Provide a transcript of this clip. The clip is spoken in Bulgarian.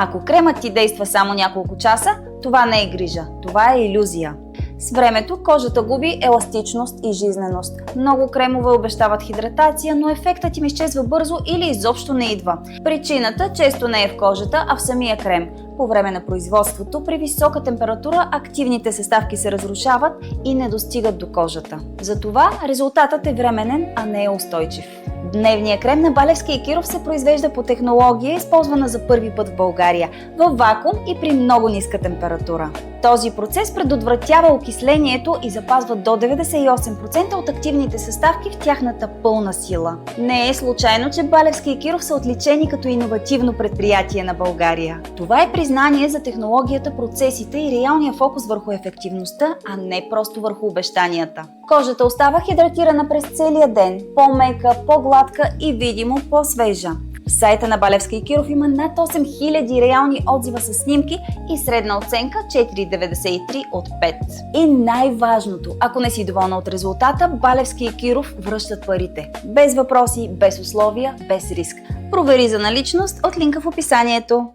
Ако кремът ти действа само няколко часа, това не е грижа, това е илюзия. С времето кожата губи еластичност и жизненост. Много кремове обещават хидратация, но ефектът им изчезва бързо или изобщо не идва. Причината често не е в кожата, а в самия крем. По време на производството, при висока температура, активните съставки се разрушават и не достигат до кожата. Затова резултатът е временен, а не е устойчив. Дневният крем на Балевски и Киров се произвежда по технология, използвана за първи път в България, във вакуум и при много ниска температура. Този процес предотвратява окислението и запазва до 98% от активните съставки в тяхната пълна сила. Не е случайно, че Балевски и Киров са отличени като иновативно предприятие на България. Това е признание за технологията, процесите и реалния фокус върху ефективността, а не просто върху обещанията. Кожата остава хидратирана през целия ден, по-мека, по-гладка и видимо по-свежа. В сайта на Балевски и Киров има над 8000 реални отзива с снимки и средна оценка 4,93 от 5. И най-важното, ако не си доволна от резултата, Балевски и Киров връщат парите. Без въпроси, без условия, без риск. Провери за наличност от линка в описанието.